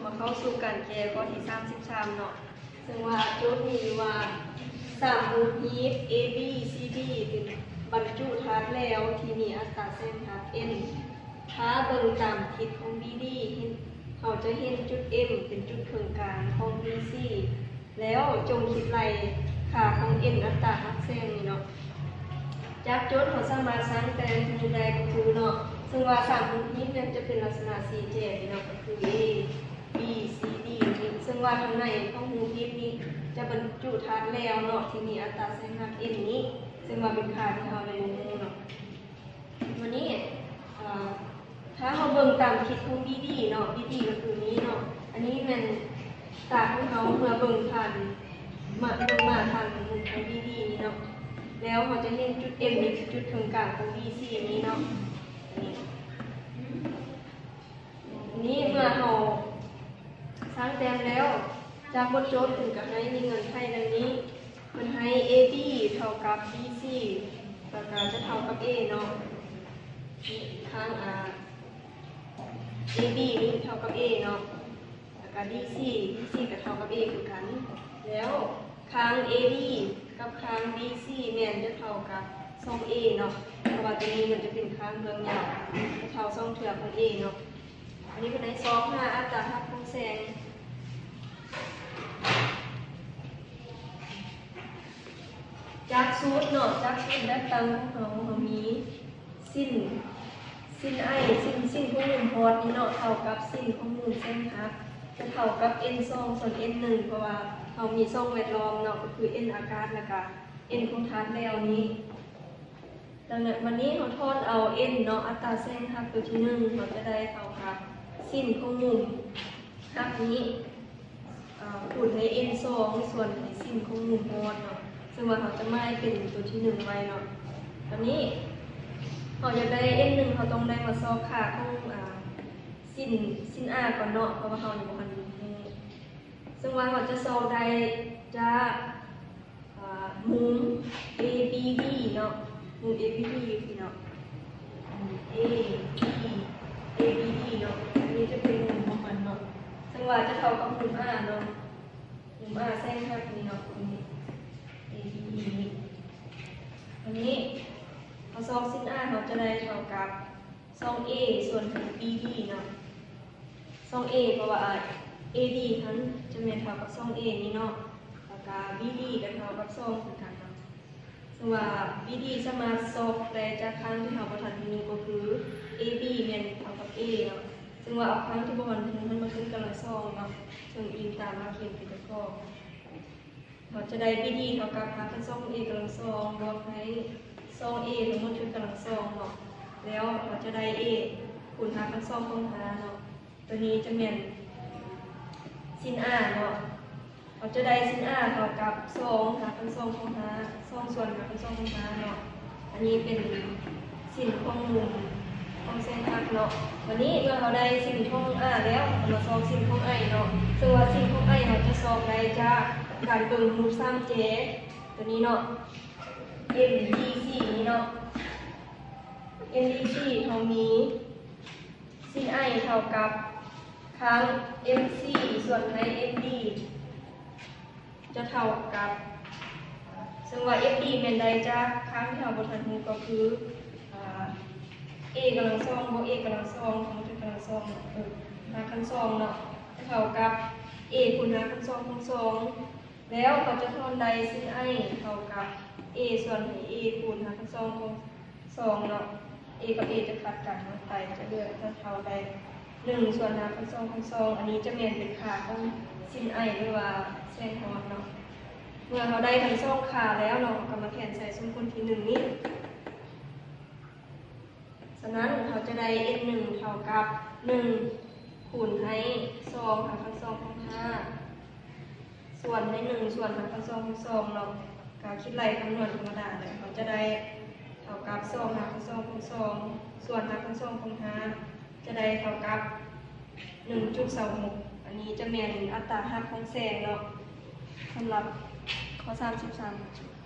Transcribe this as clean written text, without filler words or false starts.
มาเข้าสู่การแก้ข้อที่33เนาะซึ่งว่าโจทย์มีว่า3รูทฮีท A B C D เป็นบรรจุธาตุแล้วที่มีอัตราเส้นธาตุ n ถ้าเบิ่งตามทิศของ BD เขาจะเห็นจุด M เป็นจุดกึ่งกลางของ BC แล้วจงคิดไล่ค่าของ n อัตราหักเส้นนี่เนาะจากโจทย์เขาสามารถสร้างแปลงสมมุติได้ก็คือเนาะซึ่งว่า3รูทฮีทเนี่ยจะเป็นลักษณะ4แจกนี่เนาะก็คือ A B C D นี่ซึ่งว่าข้างในของรูทฮีทนี้จะบรรจุธาตุแล้วเนาะที่มีอัตราเส้นหัก n นี้ซึ่งว่าเป็นค่าที่เราได้ลงมือเนาะวันนี้ถ้าเราเบิ่งตามทิศของ BD เนาะ BD ก็คือนี้เนาะอันนี้เป็นตาของเขาเมื่อเบิ่งผ่านมาทางมุมของ BD นี่เนาะแล้วเราจะเห็นจุด M นี่จุดกึ่งกลางของ BC นี้เนาะนี่เมื่อเราสร้างแต้มแล้วจากบทโจทย์ถึงกับให้มีเงินไขดังนี้มันให้ AB เท่ากับ BC ประการจะเท่ากับ A เนาะข้าง AB นี่เท่ากับ A เนาะแล้วก็ BC ก็เท่ากับ A คือกันแล้วข้าง AB กับข้าง BC แม่นจะเท่ากับ2 A เนาะเพราะว่าตัวนี้มันจะเป็นข้างเบื้องยาวจะเท่า2เทื่อของ A เนาะอันนี้เป็นในซอก5อัตราหักของแสงจากสูตรเนาะจากสูตรแบบตั้งของเรามีสิ้นI สิ้นของมุมพอดนี่เนาะเท่ากับสิ้นของมุมเส้นหักจะเท่ากับ n 2ส่วน n 1เพราะว่าเรามีช่องแวดล้อมเนาะก็คือ n อากาศแล้วก็ n ของธาตุแล้วนี้ดังนั้นวันนี้เราทอดเอา n เนาะอัตราเส้นหักตัวที่1เราจะได้เท่ากับสิ้นของมุมหักนี้คูณให้ n 2ส่วนให้สิ้นของมุมพอดเนาะซึ่งว่าเราจะไม่เป็นตัวที่1ไว้เนาะวันนี้เราจะได้ n 1เราต้องได้มาซอกค่าของสิ้น r ก่อนเนาะเพราะว่าเราอยู่บนนี้ซึ่งว่าเราจะซอกได้จากมุม ABD เนาะมุม ABD พี่เนาะABD เนาะอันนี้จะเป็นมุมของมันเนาะซึ่งว่าจะเท่ากับมุม r เนาะมุม r เส้นหักนี้เนาะตรงนี้ ABD อันนี้เอาซองสิ้น r เราจะได้เท่ากับซอง A ส่วนของ BD เนาะซอง A เพราะว่า AD ทั้งจะเป็นเท่ากับซอง A นี้เนาะแล้วก็ BD ก็เท่ากับซองเหมือนกันเนาะซึ่งว่า BD สามารถซอกแต่จากครั้งที่เราประทันทีนี้ก็คือ AB เป็นเท่ากับ A เนาะซึ่งว่าเอาครั้งที่ประทันทีนี้มันมาขึ้นกำลังซองเนาะซึ่งอิงตามมาเขียนเป็นตะกร้อเราจะได้ BD เท่ากับหากันซอง A กำลังซองบวกให้ซอง A ทั้งหมดคือกำลังซองเนาะแล้วเราจะได้ A คูณหากันซองของหาเนาะตัวนี้จะเป็นสิ้น r เนาะเราจะได้สิ้น r เท่ากับ2หากัน2ของหา2ส่วนหากัน2ของหาเนาะอันนี้เป็นสิ้นของมุมของเส้นหักเนาะวันนี้เมื่อเราได้สิ้นของ r แล้วเราซอกสิ้นของ i เนาะซึ่งว่าสิ้นของ i เราจะซอกได้จากการเบิ่งรูป3เจตัวนี้เนาะ MDC นี้เนาะ MDC เขามีสิ้น i เท่ากับค้าง MC ส่วนใน MD จะเท่ากับซึ่งว่า FD เป็นใดจากค้างที่เราบนทันทีก็คือA กำลังซองบวก A กำลังซองทั้งจุดกำลังซองหาคันซองเนาะจะเท่ากับ A คูณหาคันซองคูณซองแล้วเขาจะทอนใดซึ่ง I เท่ากับ A ส่วนใน A คูณหาคันซองคูณซองเนาะ A กับ A จะขัดกันไปจะเลือกจะเท่าใด1ส่วนหาคันซองคูณซองอันนี้จะเปลี่ยนเป็นค่าของสิ้น I หรือว่าเส้นฮอดเนาะเมื่อเราได้คันซองค่าแล้วเราก็มาแทนใส่สมมุติที่1นี้ฉะนั้นเราจะได้ n 1เท่ากับ1คูณให้2หาคัน2ของ5ส่วนให้1ส่วนหาคัน2ของ2เราก็คิดไล่คำนวณธรรมดาเลยเราจะได้เท่ากับ2หาคัน2ของ2ส่วนหาคัน2ของ5จะได้เท่ากับ 1.26 อันนี้จะเป็นอัตราหักของแสงเนาะสำหรับข้อ33